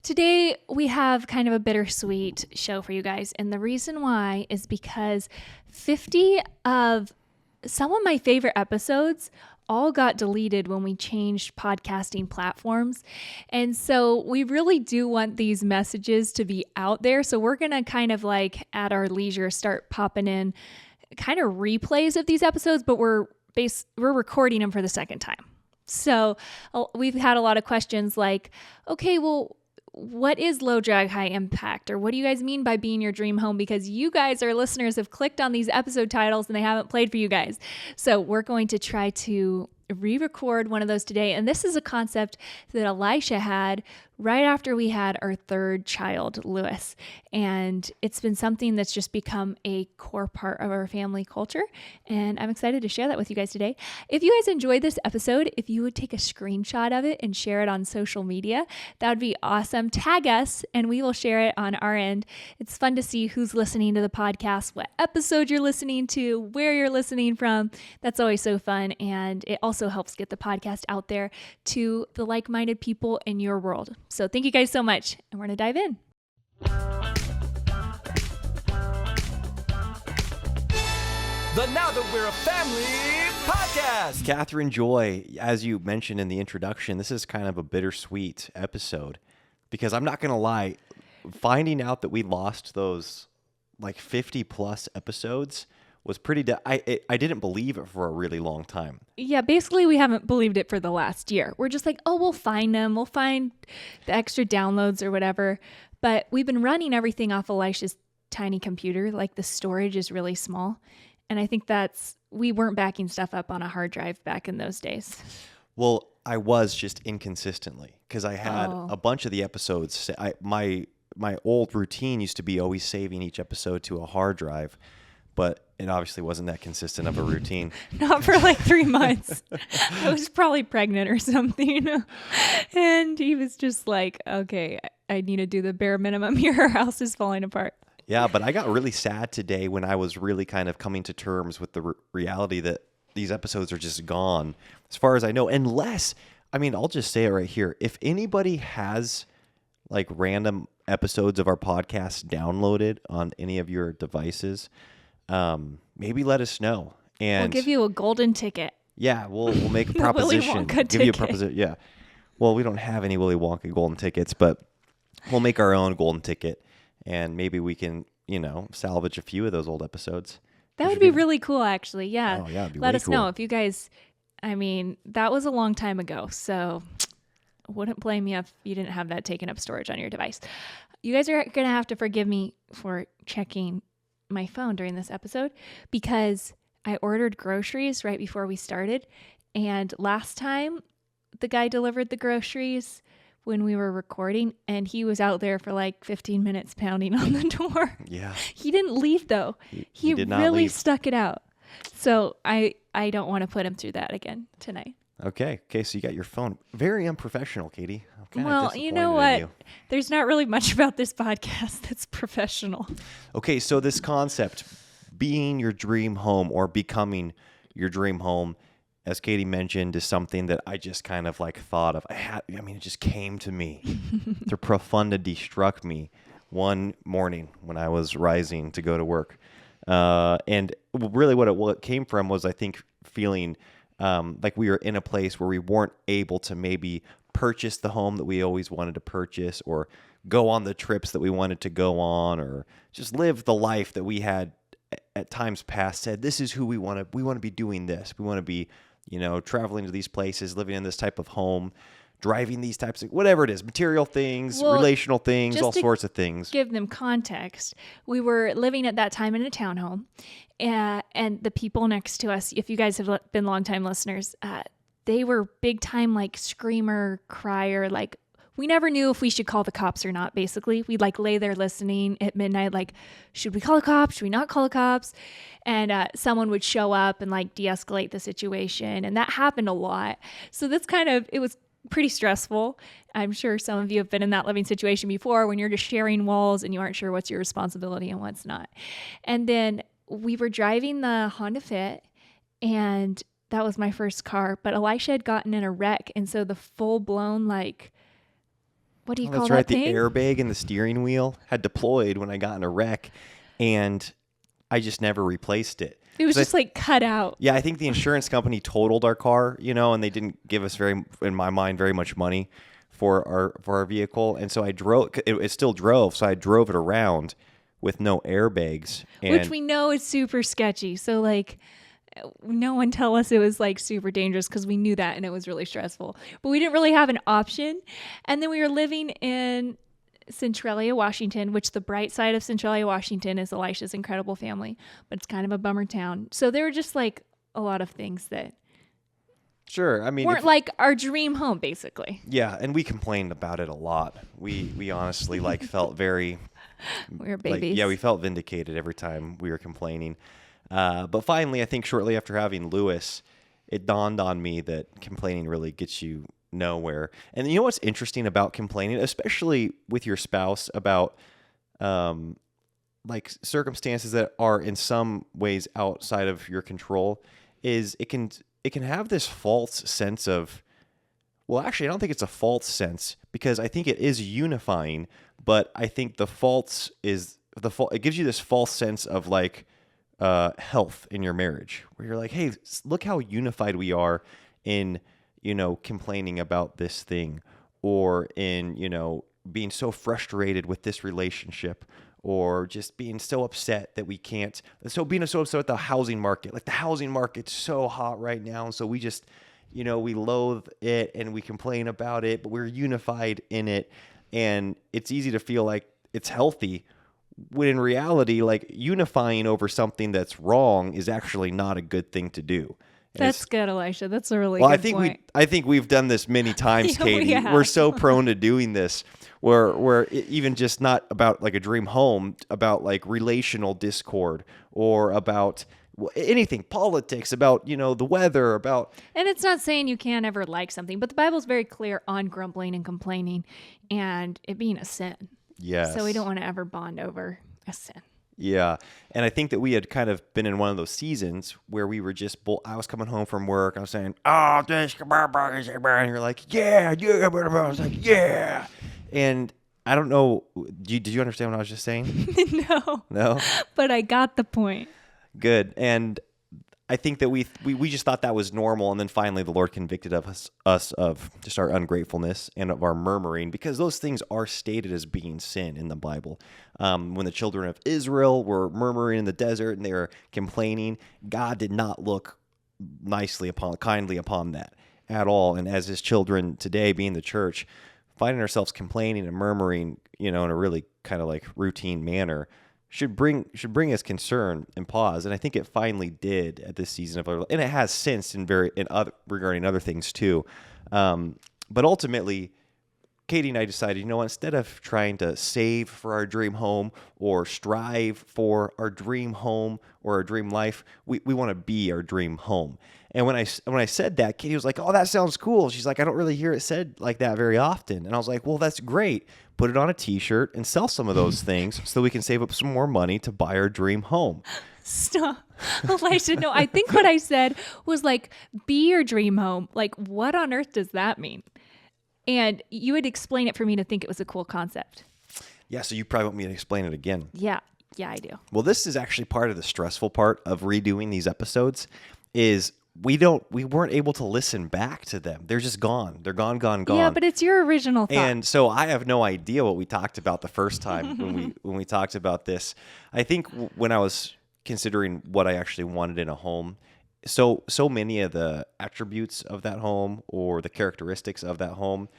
Today, we have kind of a bittersweet show for you guys. And the reason why is because 50 of some of my favorite episodes all got deleted when we changed podcasting platforms. And so we really do want these messages to be out there. So we're going to kind of like at our leisure start popping in kind of replays of these episodes, but we're recording them for the second time. So we've had a lot of questions like, okay, well, what is low drag, high impact? Or what do you guys mean by being your dream home? Because you guys, our listeners, have clicked on these episode titles and they haven't played for you guys. So we're going to try to re-record one of those today. And this is a concept that Elisha had right after we had our third child, Lewis. And it's been something that's just become a core part of our family culture. And I'm excited to share that with you guys today. If you guys enjoyed this episode, if you would take a screenshot of it and share it on social media, that would be awesome. Tag us and we will share it on our end. It's fun to see who's listening to the podcast, what episode you're listening to, where you're listening from. That's always so fun. And it also helps get the podcast out there to the like-minded people in your world. So thank you guys so much. And we're going to dive in. The Now That We're a Family podcast. Catherine Joy, as you mentioned in the introduction, this is kind of a bittersweet episode because I'm not going to lie, finding out that we lost those like 50 plus episodes was pretty, I didn't believe it for a really long time. Yeah, basically we haven't believed it for the last year. We're just like, oh, we'll find them. We'll find the extra downloads or whatever. But we've been running everything off Elisha's tiny computer. Like the storage is really small. And I think we weren't backing stuff up on a hard drive back in those days. Well, I was just inconsistently because I had a bunch of the episodes. My old routine used to be always saving each episode to a hard drive, but it obviously wasn't that consistent of a routine. Not for like 3 months. I was probably pregnant or something. And he was just like, okay, I need to do the bare minimum here. Our house is falling apart. Yeah, but I got really sad today when I was really kind of coming to terms with the reality that these episodes are just gone, as far as I know. Unless, I'll just say it right here. If anybody has like random episodes of our podcast downloaded on any of your devices, maybe let us know. And we'll give you a golden ticket. Yeah, we'll make a proposition. Willy Wonka give you a ticket. proposition. Yeah. Well, we don't have any Willy Wonka golden tickets, but we'll make our own golden ticket. And maybe we can, salvage a few of those old episodes. That would be really cool, actually. Yeah. Oh, yeah. It'd be Let way us cool. know if you guys, that was a long time ago. So wouldn't blame you if you didn't have that taken up storage on your device. You guys are going to have to forgive me for checking my phone during this episode because I ordered groceries right before we started. And last time the guy delivered the groceries when we were recording, and he was out there for like 15 minutes pounding on the door. Yeah. He didn't leave though. He did not really leave. stuck it out. So I don't want to put him through that again tonight. Okay, so you got your phone. Very unprofessional, Katie. I'm kinda Well, you know disappointed in what? you. There's not really much about this podcast that's professional. Okay, so this concept, being your dream home or becoming your dream home, as Katie mentioned, is something that I just kind of like thought of. It just came to me. The profundity struck me one morning when I was rising to go to work. And really what it came from was, I think, feeling like we were in a place where we weren't able to maybe purchase the home that we always wanted to purchase, or go on the trips that we wanted to go on, or just live the life that we had at times past said, this is who we want to be doing this. We want to be, traveling to these places, living in this type of home, driving these types of, whatever it is, material things, Well, relational things, just all to sorts of things. Give them context. We were living at that time in a townhome, and the people next to us, if you guys have been longtime listeners, they were big time like screamer, crier, like we never knew if we should call the cops or not, basically. We'd like lay there listening at midnight, like, should we call the cops? Should we not call the cops? And someone would show up and like de-escalate the situation. And that happened a lot. So that's it was pretty stressful. I'm sure some of you have been in that living situation before when you're just sharing walls and you aren't sure what's your responsibility and what's not. And then we were driving the Honda Fit, and that was my first car, but Elisha had gotten in a wreck. And so the full blown, like, what do you Oh, call that's that right. thing? The airbag in the steering wheel had deployed when I got in a wreck, and I just never replaced it. It was 'Cause just like cut out. yeah, I think the insurance company totaled our car, and they didn't give us in my mind, very much money for our vehicle, and so I drove. It still drove, so I drove it around with no airbags, and Which we know is super sketchy. So like no one tell us it was like super dangerous because we knew that and it was really stressful. But we didn't really have an option. And then we were living in Centralia, Washington, which the bright side of Centralia, Washington is Elisha's incredible family, but it's kind of a bummer town. So there were just like a lot of things that sure, I mean, weren't like our dream home, basically. yeah, and we complained about it a lot. We honestly like felt very We were like, babies. yeah, we felt vindicated every time we were complaining. But finally, I think shortly after having Lewis, it dawned on me that complaining really gets you nowhere. And you know what's interesting about complaining, especially with your spouse, about like circumstances that are in some ways outside of your control, is it can have this false sense of, well, actually, I don't think it's a false sense, because I think it is unifying, but I think the false is it gives you this false sense of like health in your marriage, where you're like, hey, look how unified we are in, complaining about this thing, or in, being so frustrated with this relationship, or just being so upset that we can't, being so upset with the housing market. Like, the housing market's so hot right now, and so we just, we loathe it and we complain about it, but we're unified in it. And it's easy to feel like it's healthy, when in reality, like, unifying over something that's wrong is actually not a good thing to do. And That's good, Elisha. That's a really well, good point. I think we've done this many times, Yeah, we Katie. have. We're so prone to doing this, where even just not about like a dream home, about like relational discord, or about anything, politics, about the weather, about. And it's not saying you can't ever like something, but the Bible's very clear on grumbling and complaining and it being a sin. Yes. So we don't want to ever bond over a sin. Yeah. And I think that we had kind of been in one of those seasons where we were just, I was coming home from work. I was saying, oh, this, and you're like, yeah. I was like, yeah. And I don't know. Did you understand what I was just saying? No. No? But I got the point. Good. And I think that we just thought that was normal, and then finally the Lord convicted of us of just our ungratefulness and of our murmuring, because those things are stated as being sin in the Bible. When the children of Israel were murmuring in the desert and they were complaining, God did not look kindly upon that at all. And as His children today, being the church, finding ourselves complaining and murmuring, in a really kind of like routine manner, should bring us concern and pause. And I think it finally did at this season of our life, and it has since regarding other things too. But ultimately, Katie and I decided, instead of trying to save for our dream home or strive for our dream home or our dream life, we want to be our dream home. And when I said that, Katie was like, oh, that sounds cool. She's like, I don't really hear it said like that very often. And I was like, well, that's great. Put it on a t-shirt and sell some of those things so we can save up some more money to buy our dream home. Stop. Elisha, no, I think what I said was like, be your dream home. Like, what on earth does that mean? And you would explain it for me to think it was a cool concept. Yeah, so you probably want me to explain it again. Yeah, I do. Well, this is actually part of the stressful part of redoing these episodes, is we weren't able to listen back to them. They're just gone. They're gone. Yeah, but it's your original thought. And so I have no idea what we talked about the first time when we talked about this. I think when I was considering what I actually wanted in a home, so many of the attributes of that home or the characteristics of that home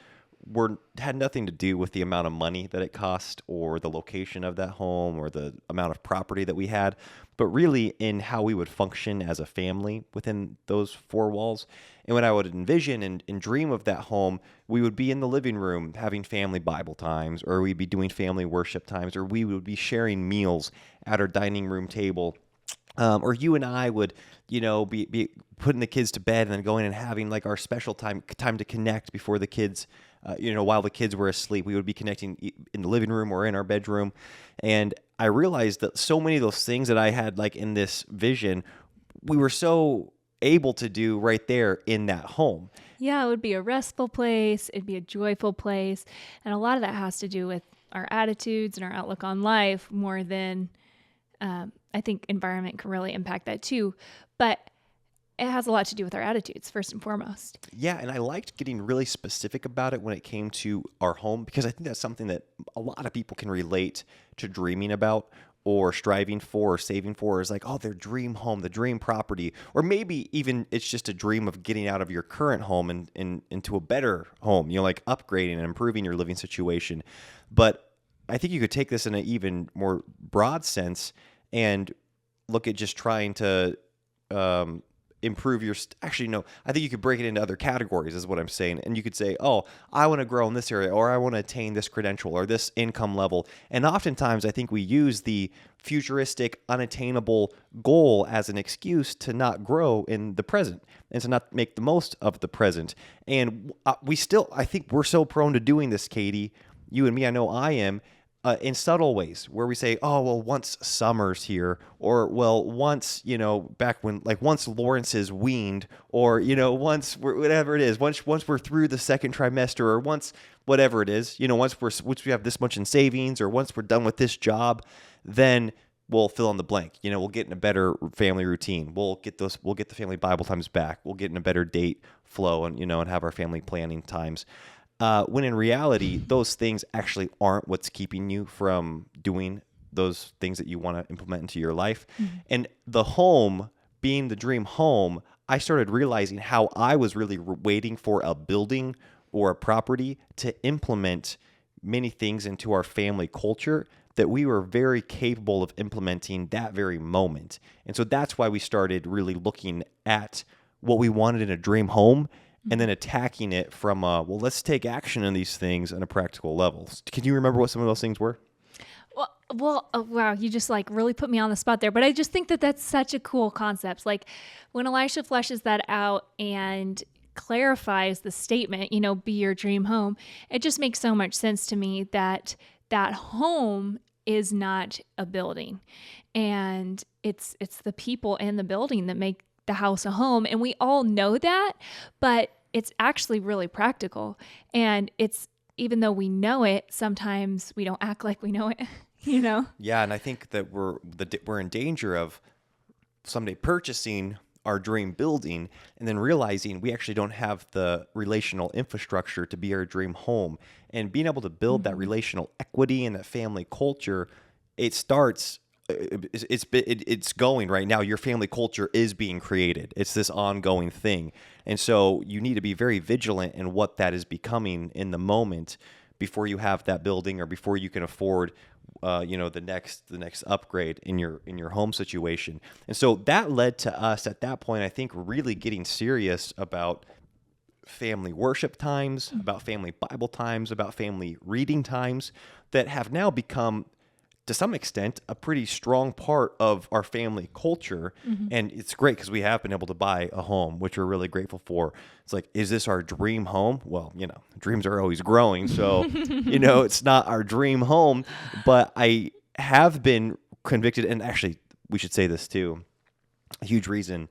had nothing to do with the amount of money that it cost or the location of that home or the amount of property that we had, but really in how we would function as a family within those four walls. And when I would envision and dream of that home, we would be in the living room having family Bible times, or we'd be doing family worship times, or we would be sharing meals at our dining room table. Or you and I would, be putting the kids to bed and then going and having like our special time to connect before the kids, while the kids were asleep. We would be connecting in the living room or in our bedroom. And I realized that so many of those things that I had like in this vision, we were so able to do right there in that home. Yeah, it would be a restful place. It'd be a joyful place. And a lot of that has to do with our attitudes and our outlook on life more than I think environment can really impact that too. But it has a lot to do with our attitudes, first and foremost. Yeah, and I liked getting really specific about it when it came to our home because I think that's something that a lot of people can relate to dreaming about or striving for or saving for is like, oh, their dream home, the dream property, or maybe even it's just a dream of getting out of your current home and into a better home, like upgrading and improving your living situation. But I think you could take this in an even more broad sense and look at just trying to improve your actually no, I think you could break it into other categories is what I'm saying, and you could say, oh, I want to grow in this area, or I want to attain this credential or this income level. And oftentimes I think we use the futuristic unattainable goal as an excuse to not grow in the present and to not make the most of the present. And I think we're so prone to doing this, Katie, you and me, I know I am, in subtle ways where we say, oh, well, once summer's here, or, well, once, back when, like, once Lawrence is weaned, or, once whatever it is, once we're through the second trimester, or once whatever it is, once we have this much in savings, or once we're done with this job, then we'll fill in the blank. We'll get in a better family routine. We'll get the family Bible times back. We'll get in a better date flow and, and have our family planning times. When in reality, those things actually aren't what's keeping you from doing those things that you want to implement into your life. Mm-hmm. And the home, being the dream home, I started realizing how I was really waiting for a building or a property to implement many things into our family culture that we were very capable of implementing that very moment. And so that's why we started really looking at what we wanted in a dream home and then attacking it from, let's take action on these things on a practical level. Can you remember what some of those things were? Well, oh, wow, you just like really put me on the spot there. But I just think that that's such a cool concept. Like when Elisha fleshes that out and clarifies the statement, be your dream home, it just makes so much sense to me that that home is not a building. And it's the people in the building that make the house a home. And we all know that, but it's actually really practical. And it's, even though we know it, sometimes we don't act like we know it, Yeah. And I think that we're in danger of someday purchasing our dream building and then realizing we actually don't have the relational infrastructure to be our dream home. And being able to build that relational equity and that family culture, it starts it's going right now. Your family culture is being created. It's this ongoing thing. And so you need to be very vigilant in what that is becoming in the moment before you have that building or before you can afford the next upgrade in your home situation. And so that led to us at that point, I think, really getting serious about family worship times, about family Bible times, about family reading times that have now become, to some extent, a pretty strong part of our family culture. Mm-hmm. And it's great because we have been able to buy a home, which we're really grateful for. It's like, is this our dream home? Well, dreams are always growing. So, it's not our dream home, but I have been convicted. And actually, we should say this too. A huge reason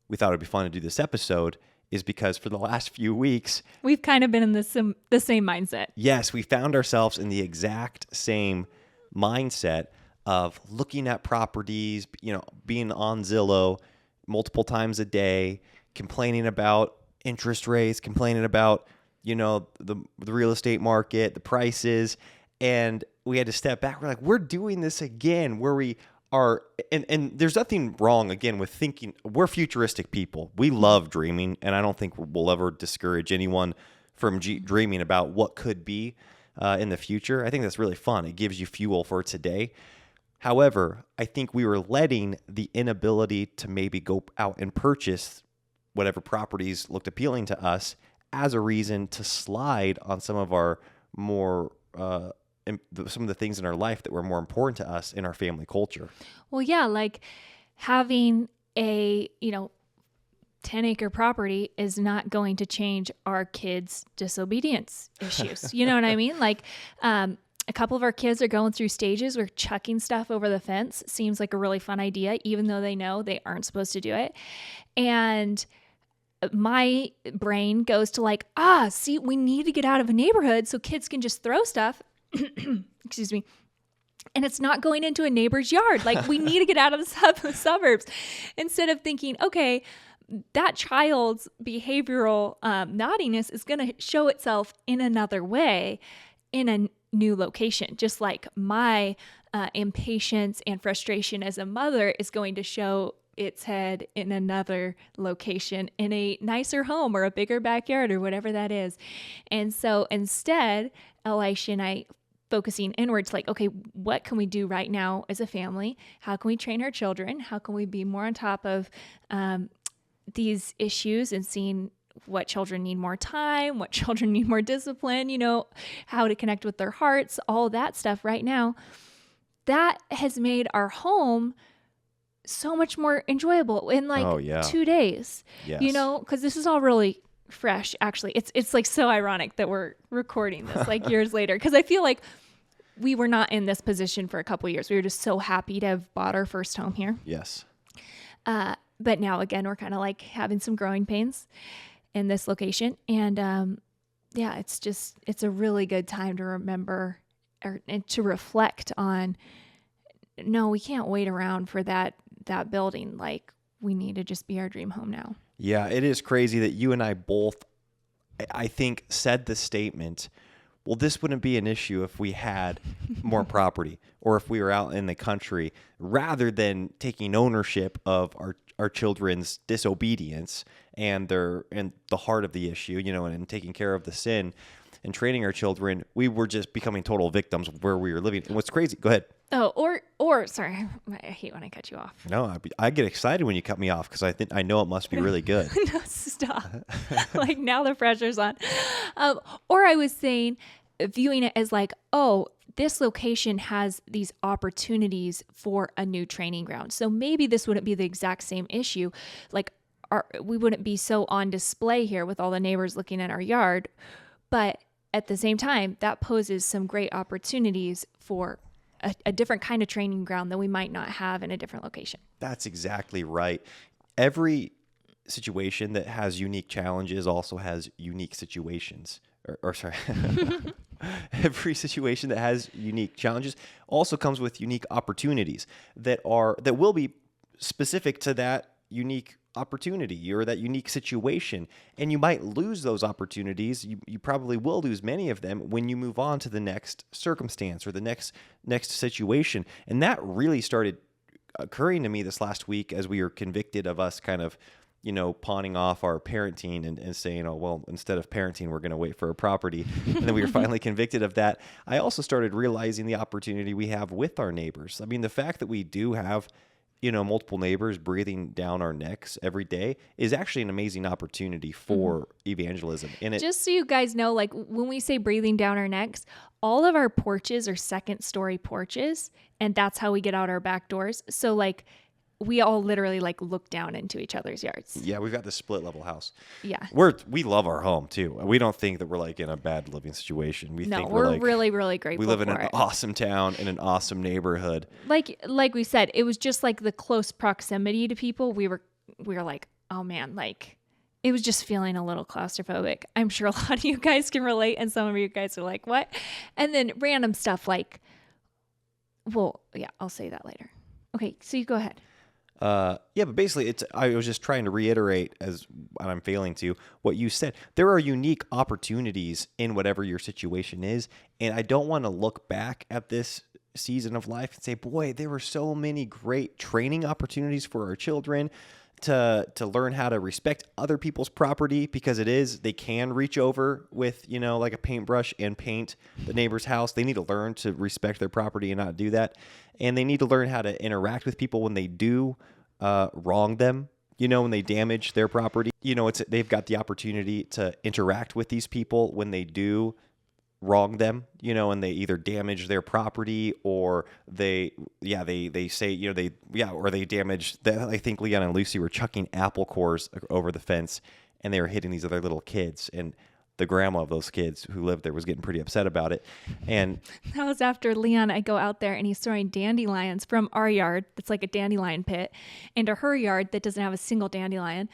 we thought it'd be fun to do this episode is because for the last few weeks, we've kind of been in the same mindset. Yes, we found ourselves in the exact same mindset of looking at properties, being on Zillow multiple times a day, complaining about interest rates, complaining about, the real estate market, the prices. And we had to step back. We're like, we're doing this again where we are, and there's nothing wrong, again, with thinking. We're futuristic people. We love dreaming, and I don't think we'll ever discourage anyone from dreaming about what could be in the future. I think that's really fun. It gives you fuel for today. However, I think we were letting the inability to maybe go out and purchase whatever properties looked appealing to us as a reason to slide on some of our more some of the things in our life that were more important to us in our family culture. Well, yeah, like having a 10-acre property is not going to change our kids' disobedience issues. You know what I mean? Like, a couple of our kids are going through stages where chucking stuff over the fence seems like a really fun idea, even though they know they aren't supposed to do it. And my brain goes to like, see, we need to get out of a neighborhood so kids can just throw stuff. Excuse me. And it's not going into a neighbor's yard. Like, we need to get out of the suburbs, instead of thinking, okay, that child's behavioral naughtiness is going to show itself in another way in a new location. Just like my impatience and frustration as a mother is going to show its head in another location, in a nicer home or a bigger backyard or whatever that is. And so instead, Elisha and I focusing inwards, like, okay, what can we do right now as a family? How can we train our children? How can we be more on top of these issues and seeing what children need more time, what children need more discipline, how to connect with their hearts, all that stuff right now. That has made our home so much more enjoyable in 2 days, Yes. because this is all really fresh. Actually, it's like so ironic that we're recording this like years later, because I feel like we were not in this position for a couple of years. We were just so happy to have bought our first home here. Yes. But now again, we're kind of like having some growing pains in this location. And it's a really good time to remember and to reflect on, no, we can't wait around for that building. Like, we need to just be our dream home now. Yeah, it is crazy that you and I both, I think, said the statement, well, this wouldn't be an issue if we had more property or if we were out in the country, rather than taking ownership of our children's disobedience and the heart of the issue, and taking care of the sin and training our children. We were just becoming total victims of where we were living. And what's crazy, go ahead. Oh, or sorry, I hate when I cut you off. No, I get excited when you cut me off, because I know it must be really good. No, stop. Like, now the pressure's on. Or I was saying, viewing it as like, oh, this location has these opportunities for a new training ground. So maybe this wouldn't be the exact same issue. Like, we wouldn't be so on display here with all the neighbors looking at our yard. But at the same time, that poses some great opportunities for a different kind of training ground that we might not have in a different location. That's exactly right. Every situation that has unique challenges also has unique situations. Every situation that has unique challenges also comes with unique opportunities that will be specific to that unique opportunity or that unique situation. And you might lose those opportunities. You probably will lose many of them when you move on to the next circumstance or the next situation. And that really started occurring to me this last week as we were convicted of us kind of, pawning off our parenting and saying, oh, well, instead of parenting, we're going to wait for a property. And then we were finally convicted of that. I also started realizing the opportunity we have with our neighbors. I mean, the fact that we do have multiple neighbors breathing down our necks every day is actually an amazing opportunity for evangelism. And just so you guys know, like, when we say breathing down our necks, all of our porches are second-story porches, and that's how we get out our back doors. So, like, we all literally like look down into each other's yards. Yeah, we've got this split level house. Yeah. We love our home too. We don't think that we're like in a bad living situation. We think we're like, really, really grateful. We live in an awesome town in an awesome neighborhood. Like we said, it was just like the close proximity to people. We were like, oh man, like, it was just feeling a little claustrophobic. I'm sure a lot of you guys can relate, and some of you guys are like, what? And then random stuff like, well, yeah, I'll say that later. Okay, so you go ahead. But basically I was just trying to reiterate, and I'm failing to, what you said. There are unique opportunities in whatever your situation is. And I don't want to look back at this season of life and say, boy, there were so many great training opportunities for our children to learn how to respect other people's property, because they can reach over with, like a paintbrush and paint the neighbor's house. They need to learn to respect their property and not do that. And they need to learn how to interact with people when they do wrong them, when they damage their property. They've got the opportunity to interact with these people when they do wrong them, and they either damage their property or they say, or they damage that. I think Leon and Lucy were chucking apple cores over the fence, and they were hitting these other little kids, and the grandma of those kids who lived there was getting pretty upset about it. And that was after Leon, I go out there and he's throwing dandelions from our yard. That's like a dandelion pit, into her yard that doesn't have a single dandelion.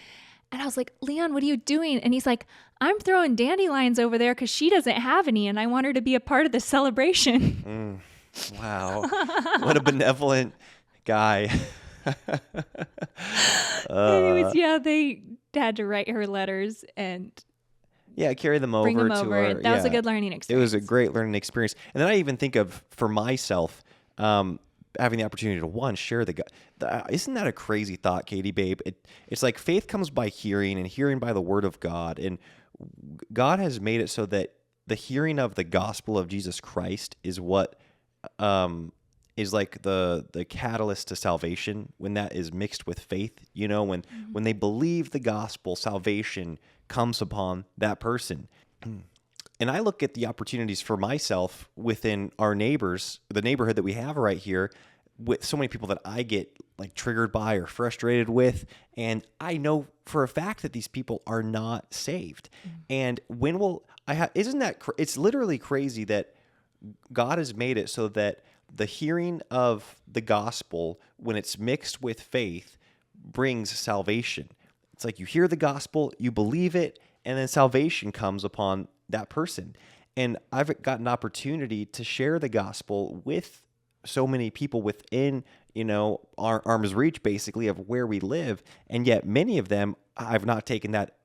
And I was like, Leon, what are you doing? And he's like, I'm throwing dandelions over there because she doesn't have any and I want her to be a part of the celebration. Wow. What a benevolent guy. Anyways, yeah, they had to write her letters and Yeah, carry them over bring them to over. our, And that was a yeah. good learning It experience. was a great learning experience. And then I even think of, for myself, having the opportunity to, one, share isn't that a crazy thought, Katie, babe? It's like faith comes by hearing and hearing by the word of God. And God has made it so that the hearing of the gospel of Jesus Christ is what is like the catalyst to salvation when that is mixed with faith. You know, when they believe the gospel, salvation comes upon that person. And I look at the opportunities for myself within our neighbors, the neighborhood that we have right here, with so many people that I get like triggered by or frustrated with. And I know for a fact that these people are not saved. And it's literally crazy that God has made it so that the hearing of the gospel, when it's mixed with faith, brings salvation. It's like you hear the gospel, you believe it, and then salvation comes upon that person. And I've got an opportunity to share the gospel with so many people within, our arm's reach, basically, of where we live. And yet many of them, I've not taken that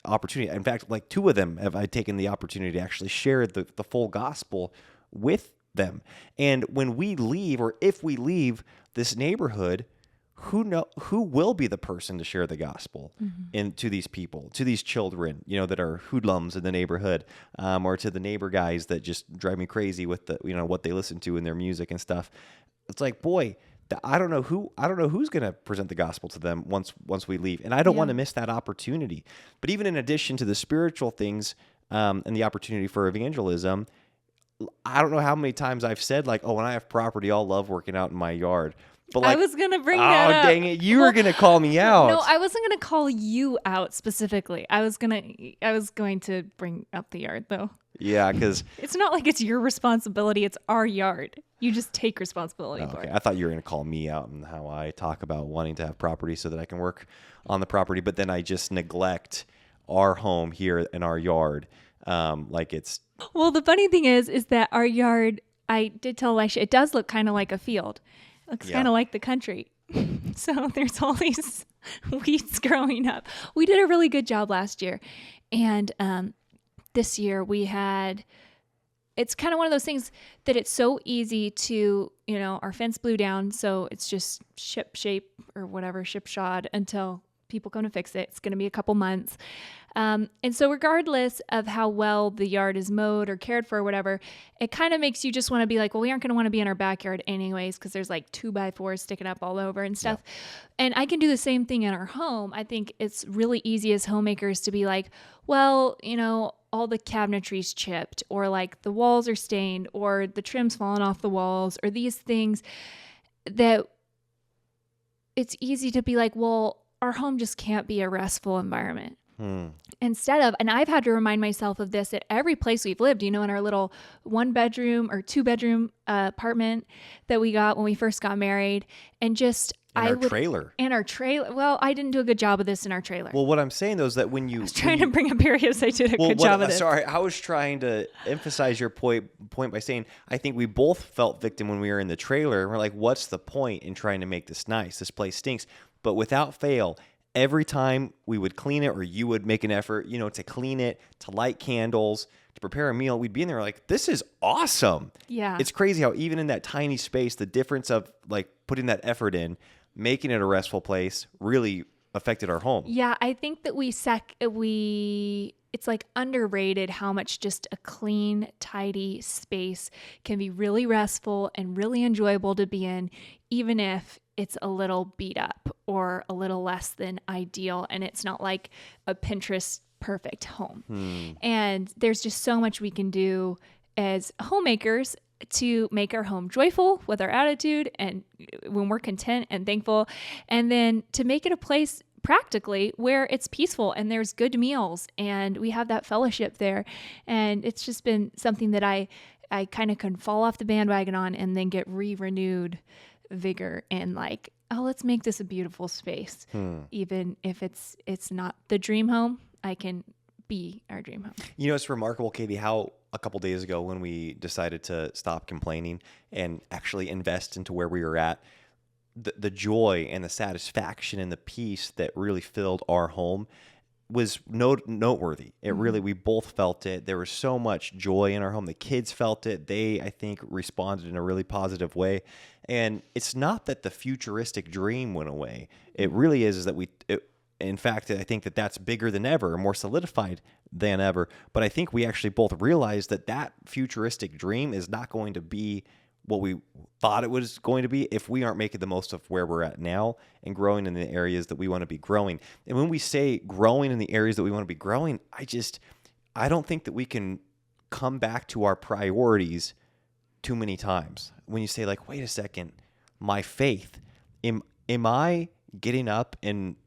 opportunity. In fact, like 2 of them have I taken the opportunity to actually share the full gospel with them. And when we leave, or if we leave this neighborhood, who will be the person to share the gospel to these people, to these children, that are hoodlums in the neighborhood, or to the neighbor guys that just drive me crazy with what they listen to in their music and stuff. It's like, boy, I don't know who's going to present the gospel to them once we leave. And I don't want to miss that opportunity. But even in addition to the spiritual things, and the opportunity for evangelism, I don't know how many times I've said, like, oh, when I have property, I'll love working out in my yard. But like, I was going to bring that up. Oh, dang it. You were going to call me out. No, I wasn't going to call you out specifically. I was going to bring up the yard, though. Yeah, because It's not like it's your responsibility. It's our yard. You just take responsibility for it. I thought you were going to call me out on how I talk about wanting to have property so that I can work on the property, but then I just neglect our home here in our yard. Like it's... Well, the funny thing is that our yard, I did tell Elisha, it does look kind of like a field. It looks kind of like the country. So there's all these weeds growing up. We did a really good job last year. And this year it's kind of one of those things that it's so easy to, our fence blew down. So it's just shipshod until people come to fix it. It's going to be a couple months. And so regardless of how well the yard is mowed or cared for or whatever, it kind of makes you just want to be like, well, we aren't going to want to be in our backyard anyways, because there's like 2x4s sticking up all over and stuff. Yeah. And I can do the same thing in our home. I think it's really easy as homemakers to be like, well, all the cabinetry's chipped, or like the walls are stained, or the trim's fallen off the walls, or these things that it's easy to be like, well, our home just can't be a restful environment. Instead of, and I've had to remind myself of this at every place we've lived, in our little 1-bedroom or 2-bedroom apartment that we got when we first got married, and just our trailer. Well, I didn't do a good job of this in our trailer. Well, what I'm saying though is that when you... I was trying to bring up areas I did a good job of this. Sorry, I was trying to emphasize your point by saying I think we both felt victim when we were in the trailer. We're like, what's the point in trying to make this nice? This place stinks. But without fail, every time we would clean it, or you would make an effort, to clean it, to light candles, to prepare a meal, we'd be in there like, this is awesome. Yeah. It's crazy how even in that tiny space, the difference of like putting that effort in, making it a restful place, really affected our home. Yeah, I think that it's like underrated how much just a clean, tidy space can be really restful and really enjoyable to be in, even if it's a little beat up or a little less than ideal, and it's not like a Pinterest perfect home. And there's just so much we can do as homemakers to make our home joyful with our attitude, and when we're content and thankful, and then to make it a place practically where it's peaceful and there's good meals and we have that fellowship there. And it's just been something that I kind of can fall off the bandwagon on and then get renewed vigor and like, oh, let's make this a beautiful space. Even if it's not the dream home, I can be our dream home. You know, it's remarkable, Katie, how a couple days ago when we decided to stop complaining and actually invest into where we were at, the joy and the satisfaction and the peace that really filled our home was noteworthy. It really, we both felt it. There was so much joy in our home. The kids felt it. They, I think, responded in a really positive way. And it's not that the futuristic dream went away. It really is that in fact, I think that that's bigger than ever, more solidified than ever. But I think we actually both realized that that futuristic dream is not going to be what we thought it was going to be if we aren't making the most of where we're at now and growing in the areas that we want to be growing. And when we say growing in the areas that we want to be growing, I don't think that we can come back to our priorities too many times. When you say like, wait a second, my faith, am I getting up and,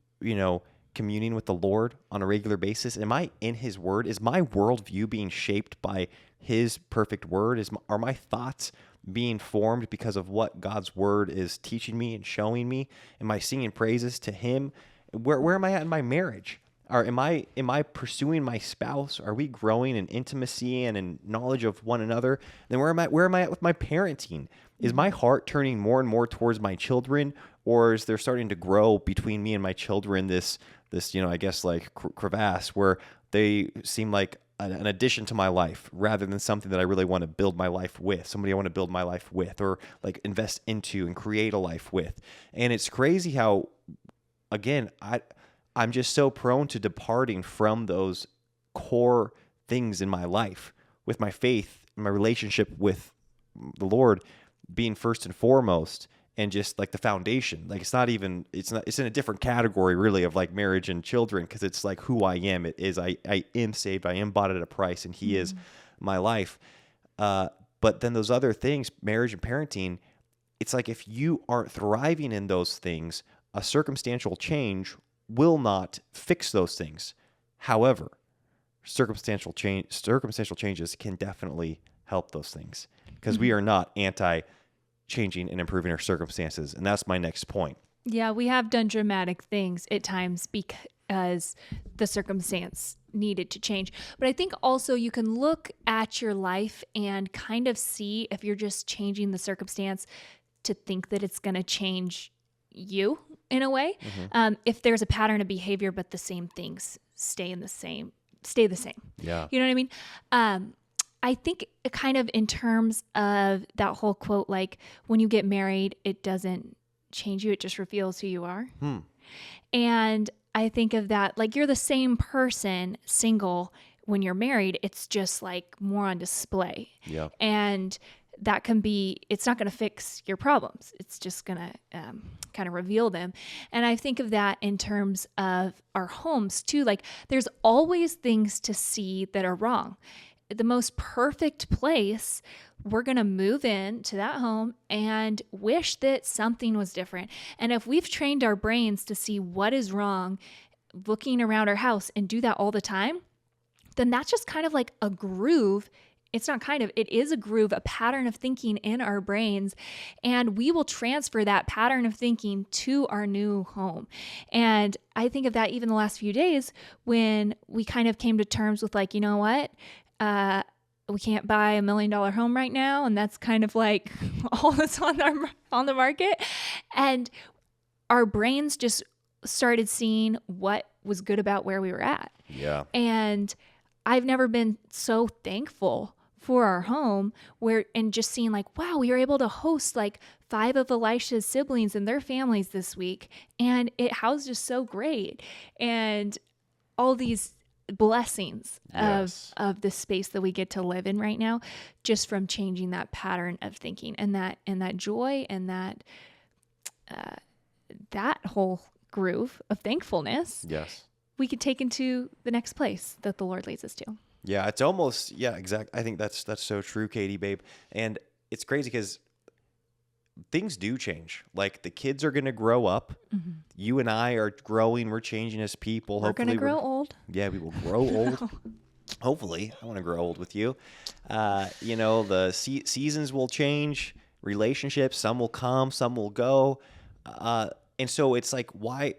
communing with the Lord on a regular basis? Am I in his word? Is my worldview being shaped by his perfect word? Are my thoughts being formed because of what God's word is teaching me and showing me? Am I singing praises to him? Where am I at in my marriage? Or am I pursuing my spouse? Are we growing in intimacy and in knowledge of one another? Then where am I at with my parenting? Is my heart turning more and more towards my children, or is there starting to grow between me and my children this I guess like crevasse where they seem like an addition to my life rather than something that I really want to build my life with, somebody I want to build my life with or like invest into and create a life with. And it's crazy how, again, I'm just so prone to departing from those core things in my life, with my faith, my relationship with the Lord being first and foremost, and just like the foundation. Like it's in a different category really of like marriage and children, because it's like who I am. It is I am saved, I am bought at a price, and he is my life. But then those other things, marriage and parenting, it's like if you aren't thriving in those things, a circumstantial change will not fix those things. However, circumstantial changes can definitely help those things, because we are not anti-changing and improving our circumstances. And that's my next point. Yeah, we have done dramatic things at times because the circumstance needed to change. But I think also you can look at your life and kind of see if you're just changing the circumstance to think that it's going to change you in a way. If there's a pattern of behavior, but the same things stay the same. Yeah. You know what I mean? I think kind of in terms of that whole quote, like when you get married, it doesn't change you. It just reveals who you are. And I think of that, like you're the same person single when you're married. It's just like more on display. Yeah. And that can be, it's not going to fix your problems. It's just going to kind of reveal them. And I think of that in terms of our homes too. Like there's always things to see that are wrong. The most perfect place, we're going to move into that home and wish that something was different. And if we've trained our brains to see what is wrong, looking around our house and do that all the time, then that's just kind of like a groove. It's not kind of, it is a groove, a pattern of thinking in our brains. And we will transfer that pattern of thinking to our new home. And I think of that even the last few days when we kind of came to terms with like, you know what? We can't buy $1 million home right now. And that's kind of like all that's on the market. And our brains just started seeing what was good about where we were at. Yeah. And I've never been so thankful for our home and just seeing like, wow, we were able to host like 5 of Elisha's siblings and their families this week. And it housed us so great. And all these blessings of the space that we get to live in right now, just from changing that pattern of thinking and that joy and that whole groove of thankfulness. Yes. We could take into the next place that the Lord leads us to. Yeah, it's almost, exactly. I think that's so true, Katie, babe. And it's crazy because things do change. Like the kids are going to grow up. You and I are growing. We're changing as people. We're going to grow old. Yeah, we will grow old. Hopefully. I want to grow old with you. The seasons will change. Relationships, some will come, some will go. And so it's like, why,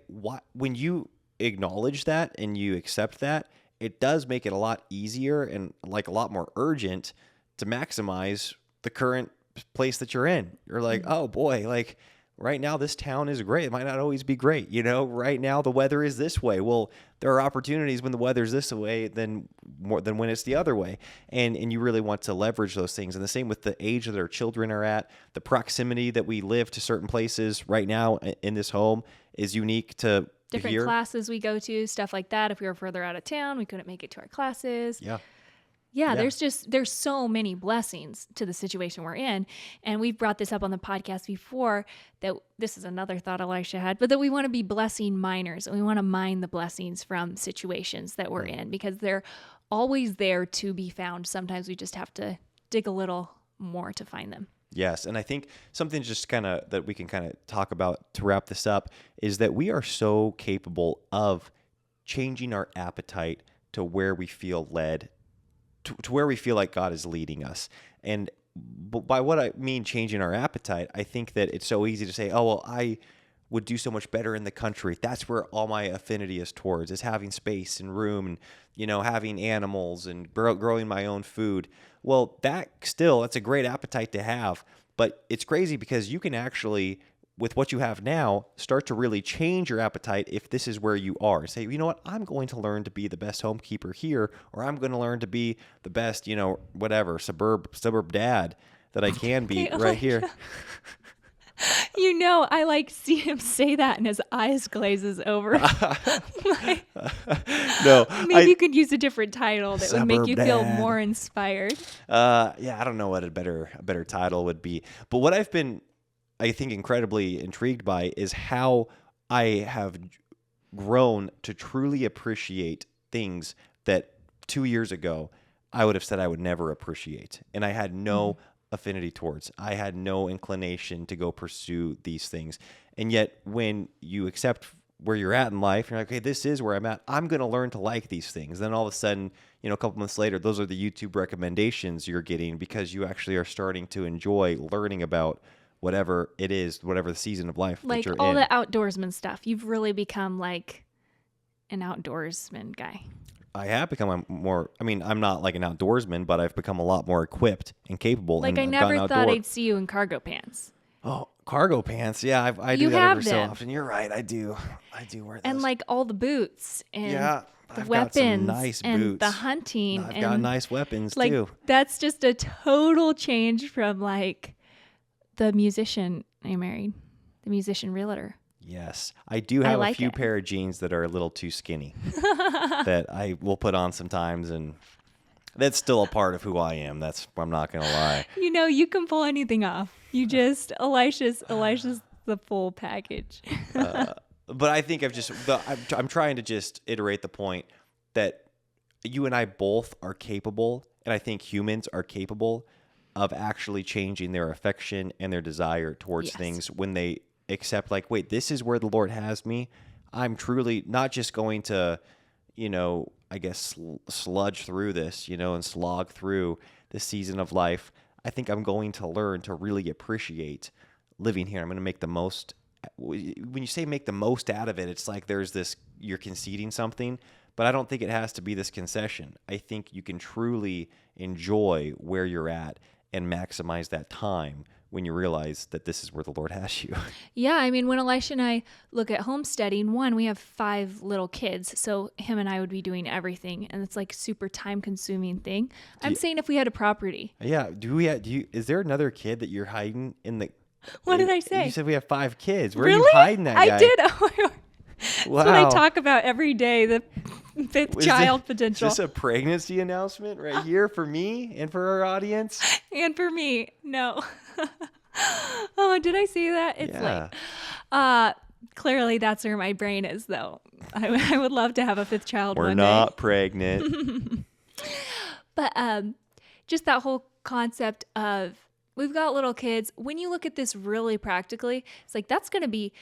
when you acknowledge that and you accept that, it does make it a lot easier and like a lot more urgent to maximize the current place that you're in. You're like, oh boy, like right now this town is great. It might not always be great. You know, right now the weather is this way. Well, there are opportunities when the weather's this way than more than when it's the other way. And you really want to leverage those things. And the same with the age that our children are at, the proximity that we live to certain places right now in this home is unique to Different here. classes we go to, stuff like that. If we were further out of town, we couldn't make it to our classes. Yeah. Yeah, there's so many blessings to the situation we're in. And we've brought this up on the podcast before, that this is another thought Elisha had, but that we want to be blessing miners, and we want to mine the blessings from situations that we're in, because they're always there to be found. Sometimes we just have to dig a little more to find them. Yes. And I think something just kind of that we can kind of talk about to wrap this up is that we are so capable of changing our appetite to where we feel led, to where we feel like God is leading us. And by what I mean changing our appetite, I think that it's so easy to say, oh, well, I would do so much better in the country. That's where all my affinity is towards, is having space and room and, you know, having animals and growing my own food. Well, that's a great appetite to have, but it's crazy because you can actually, with what you have now, start to really change your appetite if this is where you are. Say, you know what, I'm going to learn to be the best homekeeper here, or I'm going to learn to be the best, you know, whatever, suburb dad that I can be right here. You know, I like see him say that and his eyes glazes over. No, Maybe you could use a different title that would make you Suburb feel dad. more inspired. Yeah, I don't know what a better title would be. But what I've been, I think, incredibly intrigued by is how I have grown to truly appreciate things that 2 years ago I would have said I would never appreciate. And I had no affinity towards. I had no inclination to go pursue these things. And yet when you accept where you're at in life, you're like, okay, this is where I'm at. I'm going to learn to like these things. Then all of a sudden, you know, a couple months later, those are the YouTube recommendations you're getting because you actually are starting to enjoy learning about whatever it is, whatever the season of life that Like you're all in. the outdoorsman stuff. You've really become like an outdoorsman guy. I have become I'm not like an outdoorsman, but I've become a lot more equipped and capable. Like and I I've never gotten thought outdoor. I'd see you in cargo pants. Oh, cargo pants. Yeah, I do You that have every so them. often. You're right. I do wear those. And like all the boots and yeah, the I've weapons got some nice and boots. the hunting. I've and got nice weapons like too. that's just a total change from like the musician I married, the musician realtor. Yes, I do have a like few it. pair of jeans that are a little too skinny that I will put on sometimes, and that's still a part of who I am. I'm not gonna lie. You know, you can pull anything off. You just Elisha's the full package. But I think I'm trying to just iterate the point that you and I both are capable, and I think humans are capable of actually changing their affection and their desire towards Yes. things when they accept, like, wait, this is where the Lord has me. I'm truly not just going to, you know, I guess sludge through this, you know, and slog through this season of life. I think I'm going to learn to really appreciate living here. I'm going to make the most. When you say make the most out of it, it's like there's this, you're conceding something, but I don't think it has to be this concession. I think you can truly enjoy where you're at and maximize that time when you realize that this is where the Lord has you. Yeah, I mean, when Elisha and I look at homesteading, one, we have 5 little kids, so him and I would be doing everything, and it's like super time-consuming thing. I'm saying if we had a property. Yeah. Is there another kid that you're hiding in the? What did I say? You said we have 5 kids. Where Really? are you hiding that guy? I did. That's what I Wow. talk about every day, the 5th child Is potential. this a pregnancy announcement right here for me and for our audience? And for me, no. Oh, did I say that? It's Yeah. like, clearly that's where my brain is, though. I would love to have a 5th child We're one not day. pregnant. But just that whole concept of we've got little kids. When you look at this really practically, it's like that's going to be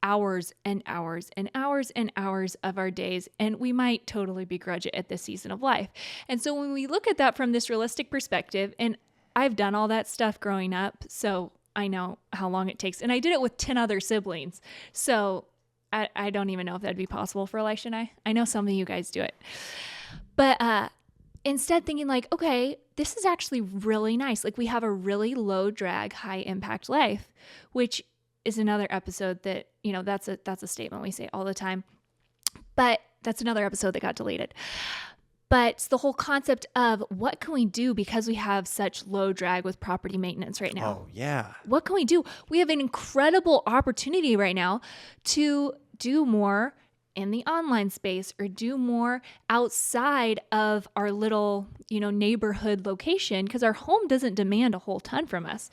hours and hours and hours and hours of our days, and we might totally begrudge it at this season of life. And so when we look at that from this realistic perspective, and I've done all that stuff growing up, so I know how long it takes. And I did it with 10 other siblings. So I don't even know if that'd be possible for Elisha and I. I know some of you guys do it. But instead thinking like, okay, this is actually really nice. Like we have a really low drag, high impact life, which is another episode that, that's a statement we say all the time. But that's another episode that got deleted. But it's the whole concept of what can we do because we have such low drag with property maintenance right now? Oh, yeah. What can we do? We have an incredible opportunity right now to do more in the online space or do more outside of our little, neighborhood location because our home doesn't demand a whole ton from us.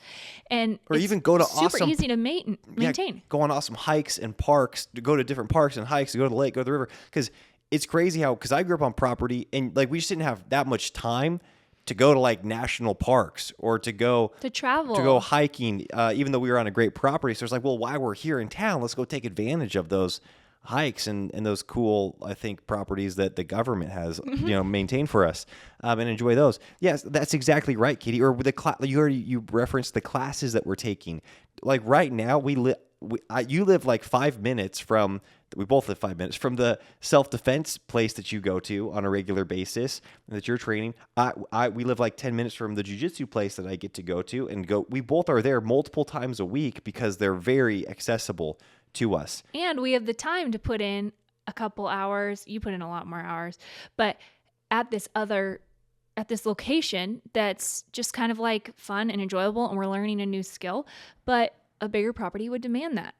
And Or it's even go to super awesome easy to maintain. Yeah, go on awesome hikes and parks, to go to different parks and hikes, to go to the lake, go to the river. Because it's crazy because I grew up on property and like we just didn't have that much time to go to like national parks or to go To travel. to go hiking, even though we were on a great property. So it's like, well, while we're here in town, let's go take advantage of those hikes and those cool, I think, properties that the government has, maintained for us, and enjoy those. Yes, that's exactly right, Katie. Or with you referenced the classes that we're taking. Like right now, you live like 5 minutes from. We both live 5 minutes from the self-defense place that you go to on a regular basis that you're training. We live like 10 minutes from the jiu-jitsu place that I get to go to and go. We both are there multiple times a week because they're very accessible to us. And we have the time to put in a couple hours. You put in a lot more hours, but at this location that's just kind of like fun and enjoyable and we're learning a new skill, but a bigger property would demand that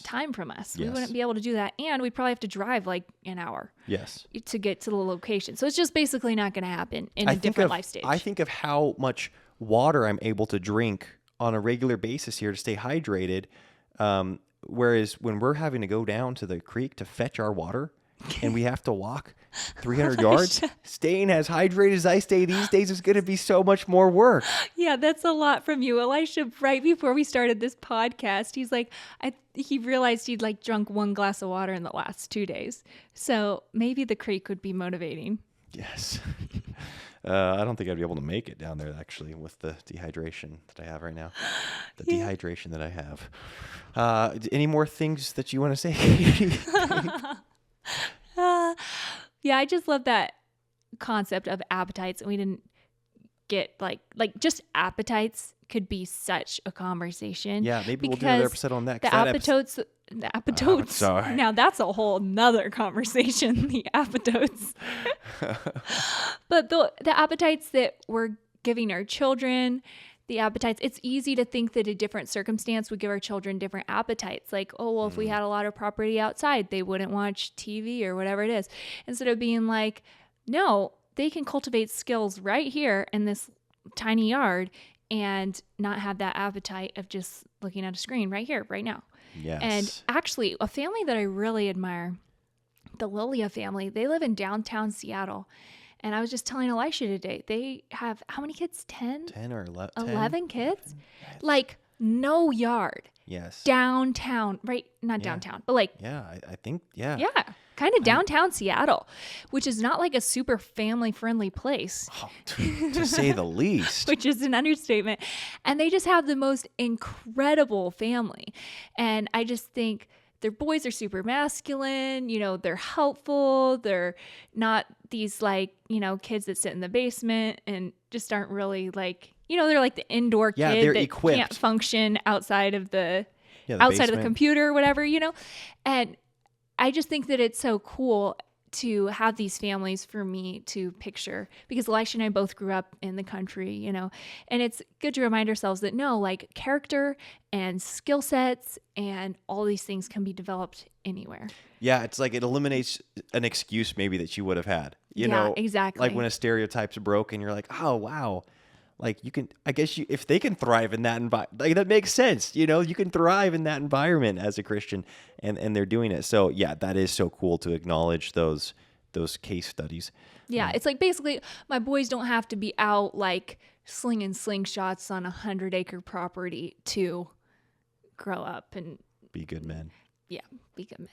time from us. Yes. We wouldn't be able to do that. And we'd probably have to drive like an hour to get to the location. So it's just basically not going to happen in a different life stage. I think of how much water I'm able to drink on a regular basis here to stay hydrated. Whereas when we're having to go down to the creek to fetch our water and we have to walk 300 yards, staying as hydrated as I stay these days is going to be so much more work. Yeah, that's a lot from you. Elisha, right before we started this podcast, he's like, he realized he'd like drunk 1 glass of water in the last 2 days. So maybe the creek would be motivating. Yes. I don't think I'd be able to make it down there, actually, with the dehydration that I have right now. The dehydration that I have. Any more things that you want to say? Yeah, I just love that concept of appetites. And we didn't get like just appetites could be such a conversation. Yeah, maybe we'll do another episode on that. The appetotes. Sorry. Now that's a whole nother conversation, the appetotes. But the appetites that we're giving our children, the appetites, it's easy to think that a different circumstance would give our children different appetites. Like, oh, well, if we had a lot of property outside, they wouldn't watch TV or whatever it is. Instead of being like, no, they can cultivate skills right here in this tiny yard and not have that appetite of just looking at a screen right here, right now. Yes. And actually, a family that I really admire, the Lilia family, they live in downtown Seattle. And I was just telling Elisha today, they have how many kids? 10? 10 or 11? 11 kids? Like no yard. Yes. Downtown, right? Not downtown, but like. Yeah, I think, yeah. Yeah, kind of downtown Seattle, which is not like a super family-friendly place. Oh, to say the least. Which is an understatement. And they just have the most incredible family. And I just think their boys are super masculine, they're helpful. They're not these kids that sit in the basement and just aren't really they're like the indoor kid that equipped. Can't function outside of the outside outside of basement. the computer or whatever, And I just think that it's so cool to have these families for me to picture, because Elisha and I both grew up in the country, and it's good to remind ourselves that character and skill sets and all these things can be developed anywhere. Yeah, it's like it eliminates an excuse maybe that you would have had. You know, exactly. Like when a stereotype's broken, you're like, oh, wow. Like you can, I guess if they can thrive in that environment, that makes sense. You can thrive in that environment as a Christian and they're doing it. So yeah, that is so cool to acknowledge those case studies. Yeah. It's like basically my boys don't have to be out like slinging slingshots on 100-acre property to grow up and be good men. Yeah. Be good men.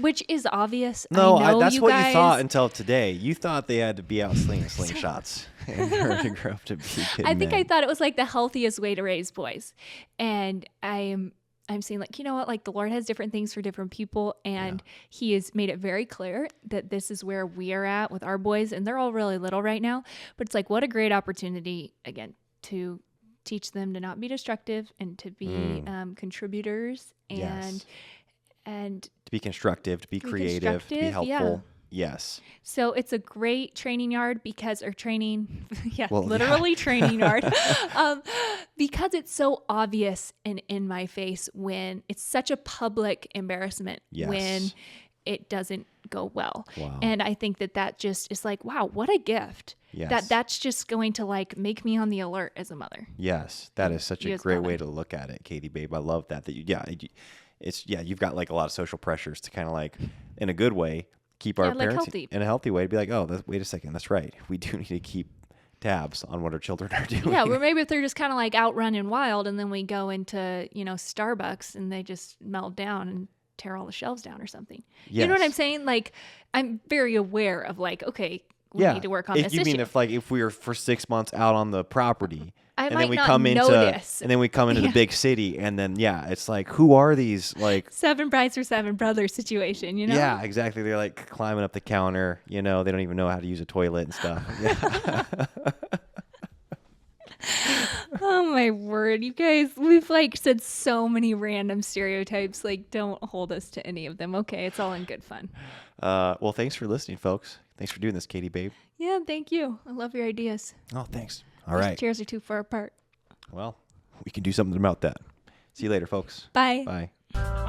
Which is obvious. No, I know that's you what guys, you thought until today. You thought they had to be out slinging slingshots. and her to grow up to be good I think I men. thought it was like the healthiest way to raise boys. And I'm seeing like, you know what, like the Lord has different things for different people. And he has made it very clear that this is where we are at with our boys. And they're all really little right now. But it's like, what a great opportunity, again, to teach them to not be destructive and to be contributors Yes. and To be constructive, to be creative, to be constructive, yeah. helpful. Yes. so it's a great training yard because, or training, Well, yeah. literally training yard, because it's so obvious and in my face when it's such a public embarrassment Yes. when it doesn't go well. Wow. And I think that just is like, wow, what a gift. Yes. That's just going to like make me on the alert as a mother. Yes, that is such You a as great brother. way to look at it, Katie babe. I love that. You've got like a lot of social pressures to kind of like, in a good way, keep our Yeah, like parents healthy. in a healthy way to be like, oh, wait a second, that's right. We do need to keep tabs on what our children are doing. Yeah, or maybe if they're just kind of like out running wild and then we go into, Starbucks and they just melt down and tear all the shelves down or something. You know what Yes. I'm saying? Like, I'm very aware of like, okay, we Yeah. need to work on if this you mean issue. if we were for 6 months out on the property, I and might then we not come into notice. and then we come into Yeah. the big city, and then it's like, who are these? Like, 7 brides for 7 brothers situation, you know? yeah, exactly. They're like climbing up the counter. They don't even know how to use a toilet and stuff. Yeah. Oh my word, you guys, we've like said so many random stereotypes. Like, don't hold us to any of them. Okay, it's all in good fun. Well, thanks for listening, folks. Thanks for doing this, Katie babe. Yeah, thank you. I love your ideas. Oh, thanks. All These right. chairs are too far apart. Well, we can do something about that. See you later, folks. Bye. Bye.